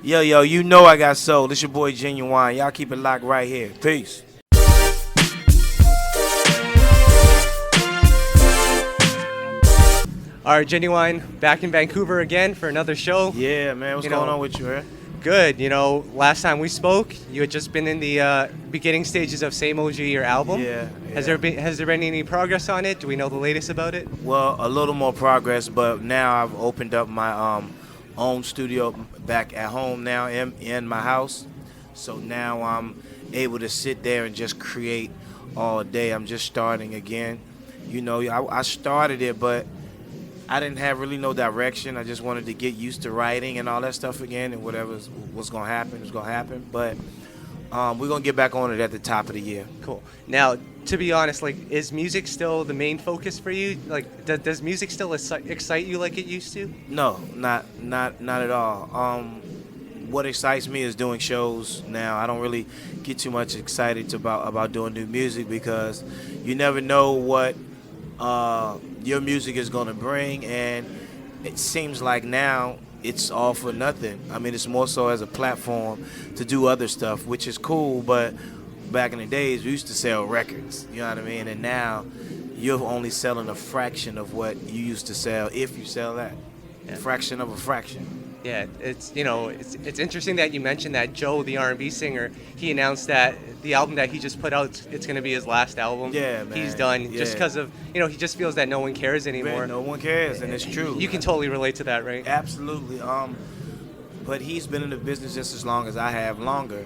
Yo, you know I got soul. This your boy Ginuwine. Y'all keep it locked right here. Peace. All right, Ginuwine, back in Vancouver again for another show. Yeah, man. What's going on with you, man? Good. Last time we spoke, you had just been in the beginning stages of Same OG, your album. Yeah. Has there been any progress on it? Do we know the latest about it? Well, a little more progress, but now I've opened up my own studio back at home now in my house. So now I'm able to sit there and just create all day. I'm just starting again. I started it, but I didn't have really no direction. I just wanted to get used to writing and all that stuff again, and whatever was going to happen was going to happen. But we're going to get back on it at the top of the year. Cool. Now, to be honest, is music still the main focus for you? Does music still excite you like it used to? No, not at all. What excites me is doing shows now. I don't really get too much excited about doing new music because you never know what your music is going to bring, and it seems like now it's all for nothing. I mean, it's more so as a platform to do other stuff, which is cool, but back in the days, we used to sell records, you know what I mean? And now you're only selling a fraction of what you used to sell, if you sell that. Yeah. Fraction of a fraction. Yeah, it's interesting that you mentioned that Joe, the R&B singer, he announced that the album that he just put out, it's going to be his last album. Yeah, man. He's done just because of, he just feels that no one cares anymore. Man, no one cares, and it's true. You can totally relate to that, right? Absolutely. But he's been in the business just as long as I have, longer.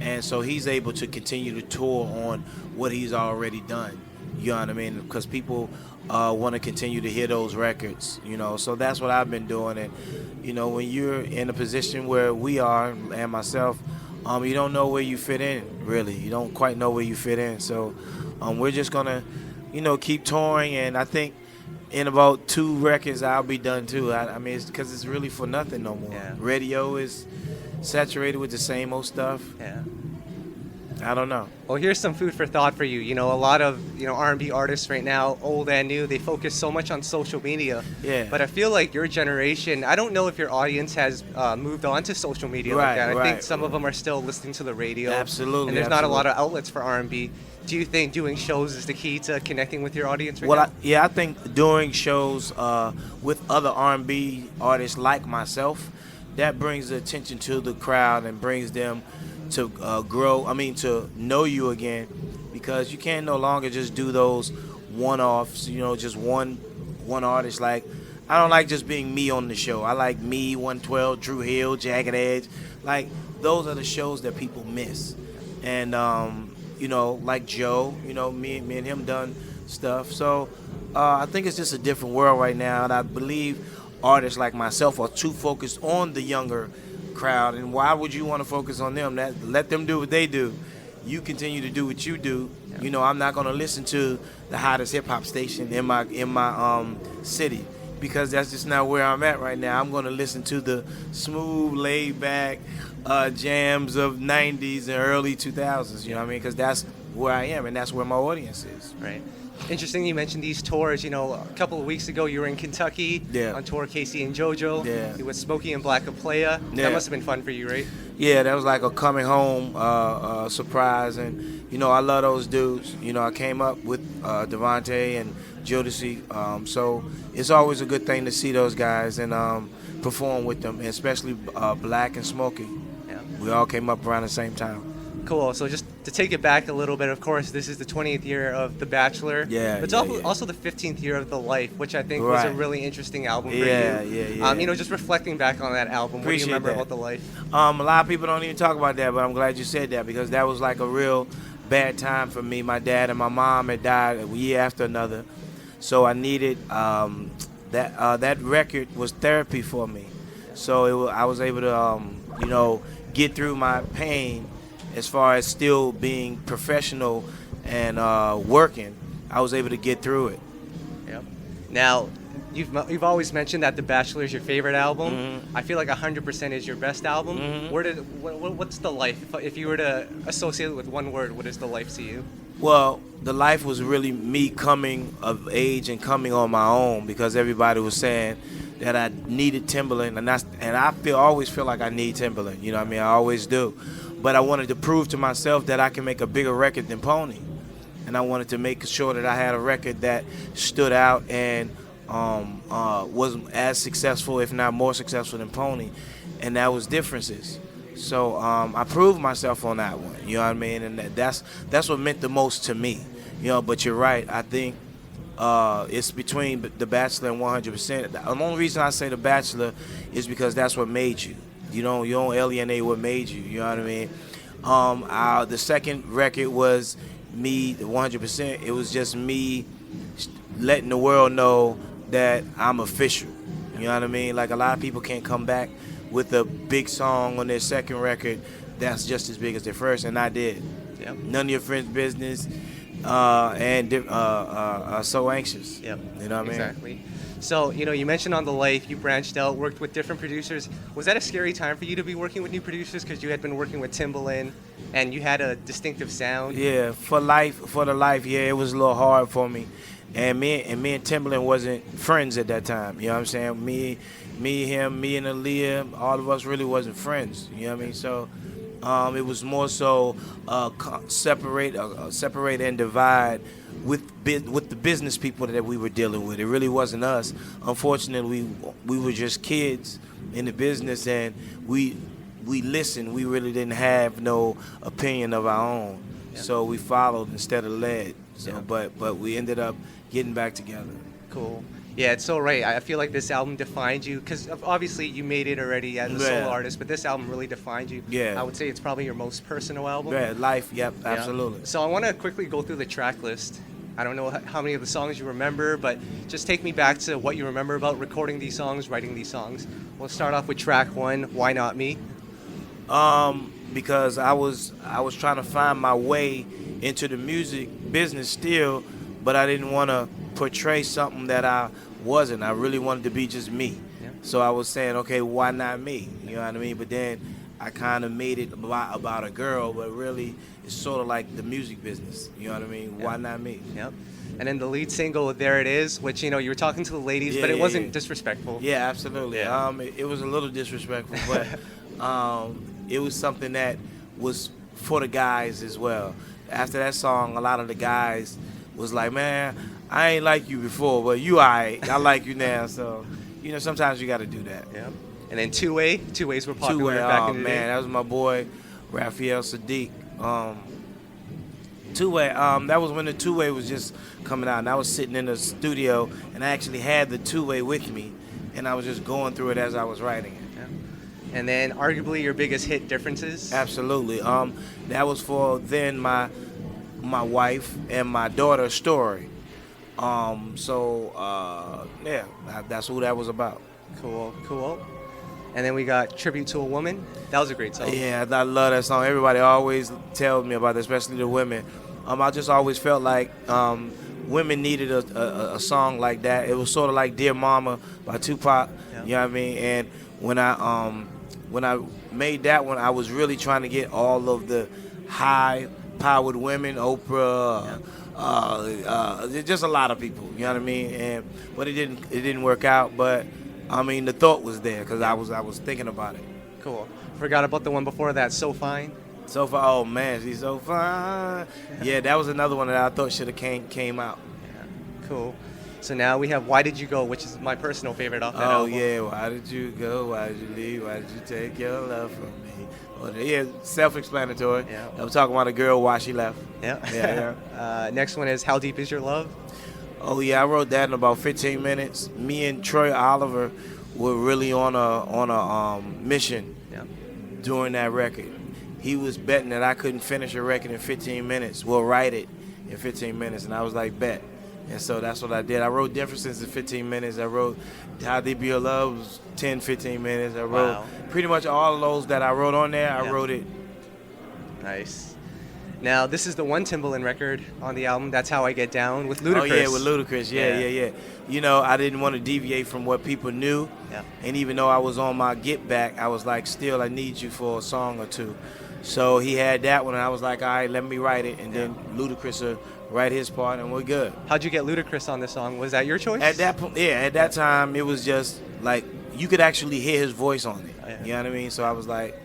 And so he's able to continue to tour on what he's already done. You know what I mean? Because people want to continue to hear those records, So that's what I've been doing. And, when you're in a position where we are, and myself, you don't know where you fit in, really. You don't quite know where you fit in. So we're just going to, keep touring. And I think in about 2 records, I'll be done, too. I mean, it's because it's really for nothing no more. Yeah. Radio is saturated with the same old stuff. Yeah. I don't know. Well, here's some food for thought for you. A lot of R&B artists right now, old and new, they focus so much on social media. Yeah. But I feel like your generation, I don't know if your audience has moved on to social media like that. I think some of them are still listening to the radio. Absolutely. And there's not a lot of outlets for R&B. Do you think doing shows is the key to connecting with your audience right now? I think doing shows with other R&B artists like myself, that brings the attention to the crowd and brings them to to know you again, because you can't no longer just do those one-offs, just one artist. Like, I don't like just being me on the show. I like me, 112, Drew Hill, Jagged Edge. Like, those are the shows that people miss. And, like Joe, me and him done stuff. So I think it's just a different world right now, and I believe artists like myself are too focused on the younger crowd, and why would you want to focus on them? Let them do what they do. You continue to do what you do. Yeah. I'm not going to listen to the hottest hip hop station in my city, because that's just not where I'm at right now. I'm going to listen to the smooth, laid back jams of 90s and early 2000s. You know what I mean? Because that's where I am, and that's where my audience is. Right. Interesting you mentioned these tours. A couple of weeks ago you were in Kentucky on tour, Casey and JoJo. Yeah. You with Smokey and Black and Playa. Yeah. That must have been fun for you, right? Yeah, that was like a coming home surprise. And, I love those dudes. I came up with Devontae and Jodeci. So it's always a good thing to see those guys and perform with them, and especially Black and Smokey. Yeah. We all came up around the same time. Cool. So just to take it back a little bit, of course, this is the 20th year of The Bachelor. Yeah. It's also the 15th year of The Life, which I think was a really interesting album for you. Yeah. Just reflecting back on that album, what do you remember about The Life? A lot of people don't even talk about that, but I'm glad you said that, because that was like a real bad time for me. My dad and my mom had died a year after another, so I needed that record was therapy for me. So I was able to get through my pain. As far as still being professional and working, I was able to get through it. Yep. Now, you've always mentioned that The Bachelor is your favorite album. Mm-hmm. I feel like 100% is your best album. Mm-hmm. What's The Life? If you were to associate it with one word, what is The Life to you? Well, The Life was really me coming of age and coming on my own, because everybody was saying that I needed Timberland, and I always feel like I need Timberland. You know what I mean? I always do. But I wanted to prove to myself that I can make a bigger record than Pony, and I wanted to make sure that I had a record that stood out and was as successful, if not more successful than Pony, and that was Differences. So I proved myself on that one. You know what I mean? And that's what meant the most to me. You know, but you're right. I think it's between The Bachelor and 100%. The only reason I say The Bachelor is because that's what made you. You don't alienate what made you. You know what I mean? The second record was me, the 100%. It was just me letting the world know that I'm official. You know what I mean? Like, a lot of people can't come back with a big song on their second record that's just as big as their first, and I did. Yep. None of Your Friends' Business. And So Anxious. Yep. You know what I mean? Exactly. So, you mentioned on The Life, you branched out, worked with different producers. Was that a scary time for you to be working with new producers because you had been working with Timbaland and you had a distinctive sound? Yeah, for The Life, yeah, it was a little hard for me. And me and Timbaland wasn't friends at that time. You know what I'm saying? Me, him, me and Aaliyah, all of us really wasn't friends. You know what I mean? So it was more so separate and divide with the business people that we were dealing with. It really wasn't us. Unfortunately, we were just kids in the business, and we listened. We really didn't have no opinion of our own. Yeah. So we followed instead of led. So, yeah. But we ended up getting back together. Cool. Yeah, it's so right. I feel like this album defined you because obviously you made it already as a solo artist, but this album really defined you. Yeah. I would say it's probably your most personal album. Yeah, Life, yep, absolutely. So I want to quickly go through the track list. I don't know how many of the songs you remember, but just take me back to what you remember about recording these songs, writing these songs. We'll start off with track 1, Why Not Me? Because I was trying to find my way into the music business still, but I didn't want to portray something that I wasn't. I really wanted to be just me. Yeah. So I was saying, okay, why not me? You know what I mean? But then I kind of made it about a girl, but really it's sort of like the music business. You know what I mean? Yeah. Why not me? Yep. And then the lead single, There It Is, which, you were talking to the ladies, but it wasn't disrespectful. Yeah, absolutely. Yeah. It was a little disrespectful, but it was something that was for the guys as well. After that song, a lot of the guys was like, man, I ain't like you before, but you all right. I like you now. So, sometimes you got to do that. Yeah. And then Two-Way. Two-Ways were popular back in the day. Man, that was my boy, Raphael Sadiq. Two-Way, that was when the Two-Way was just coming out. And I was sitting in the studio, and I actually had the Two-Way with me, and I was just going through it as I was writing it. Yeah. And then arguably your biggest hit, Differences? Absolutely. That was for then my wife and my daughter's story. Yeah, that's who that was about. Cool. And then we got Tribute to a Woman. That was a great song. Yeah, I love that song. Everybody always tells me about it, especially the women. I just always felt like women needed a song like that. It was sort of like Dear Mama by Tupac. Yeah. You know what I mean? And when I made that one, I was really trying to get all of the high-powered women, Oprah, just a lot of people. You know what I mean? But it didn't work out. But I mean, the thought was there because I was thinking about it. Cool. Forgot about the one before that, So Fine. So Fine. Oh man, she's so fine. Yeah, that was another one that I thought should have came out. Yeah. Cool. So now we have Why Did You Go, which is my personal favorite off that album. Oh yeah, why did you go? Why did you leave? Why did you take your love from me? Well, yeah, self-explanatory. Yeah. I'm talking about a girl why she left. Yeah. Next one is How Deep Is Your Love? Oh yeah, I wrote that in about 15 minutes. Me and Troy Oliver were really on a mission during that record. He was betting that I couldn't finish a record in 15 minutes. We'll write it in 15 minutes, and I was like, bet. And so that's what I did. I wrote Differences in 15 minutes. I wrote How Deep Your Love was 10, 15 minutes. I wrote pretty much all of those that I wrote on there. I wrote it. Nice. Now, this is the one Timbaland record on the album, That's How I Get Down, with Ludacris. Oh, yeah, with Ludacris. Yeah. I didn't want to deviate from what people knew. Yeah. And even though I was on my get back, I was like, still, I need you for a song or two. So he had that one, and I was like, all right, let me write it. And then Ludacris write his part, and we're good. How'd you get Ludacris on this song? Was that your choice? At that point, yeah, at that time, it was just like you could actually hear his voice on it. Yeah. You know what I mean? So I was like,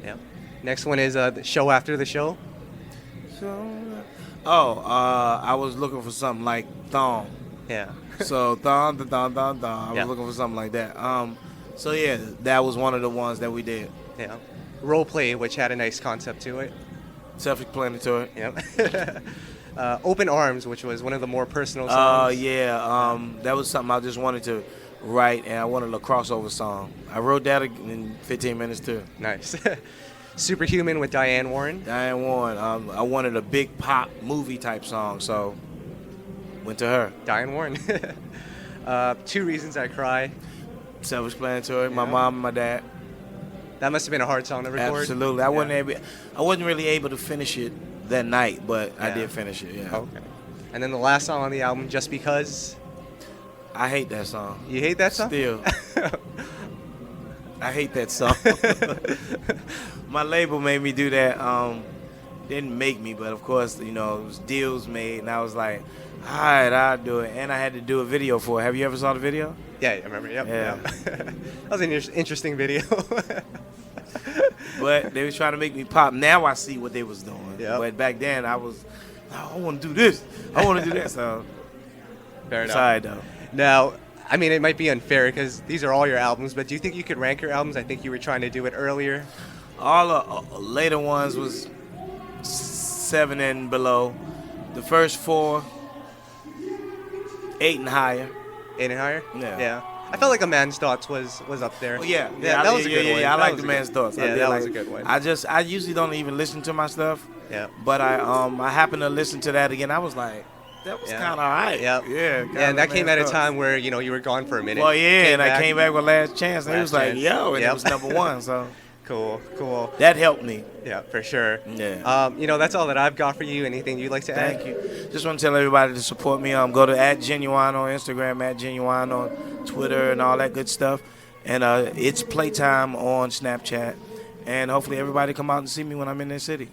Yeah. Next one is the show after the show. I was looking for something like thong. Yeah. So thong. I was Yeah. looking for something like that. So yeah, that was one of the ones that we did. Yeah. Role play, which had a nice concept to it. Self-explanatory. Yep. Open Arms, which was one of the more personal songs. That was something I just wanted to write, and I wanted a crossover song. I wrote that in 15 minutes too. Nice. Superhuman with Diane Warren. Diane Warren. I wanted a big pop movie type song, so went to her. Diane Warren. 2 Reasons I Cry. Self-explanatory. My Yeah. mom and my dad. That must have been a hard song to record. Absolutely. I wasn't really able to finish it that night, but I Yeah. did finish it. Yeah. Okay. And then the last song on the album, Just Because. I hate that song. You hate that song? Still. I hate that song. My label made me do that. Didn't make me, but of course, it was deals made, and I was like, all right, I'll do it. And I had to do a video for it. Have you ever saw the video? Yeah, I remember. Yep. Yeah. That was an interesting video. But they was trying to make me pop. Now I see what they was doing. Yep. But back then I was, I want to do this. I want to do that. So Fair it's enough. all right though. Now, I mean, it might be unfair because these are all your albums, but do you think you could rank your albums? I think you were trying to do it earlier. All the later ones was 7 and below. The first 4, 8 and higher. 8 and higher? Yeah. Yeah. I felt like A Man's Thoughts was up there. Oh, yeah, that was a good one. I That like was the a man's good- thoughts. Yeah, I did that like was a it. good one. I usually don't even listen to my stuff. Yeah. But I happened to listen to that again. I was like, that was Yeah. kind of alright. Yep. Yeah. Yeah, and that came at a time where, you were gone for a minute. Well, yeah, and I back. came back with Last Chance, and it was Last like, Chance. yo, and Yep. it was number 1. So Cool. that helped me. Yeah, for sure. Yeah. That's all that I've got for you. Anything you'd like to add? Thank you. Just want to tell everybody to support me. Go to @Ginuwine on Instagram, @Ginuwine on Twitter, and all that good stuff. And it's Playtime on Snapchat. And hopefully everybody come out and see me when I'm in their city.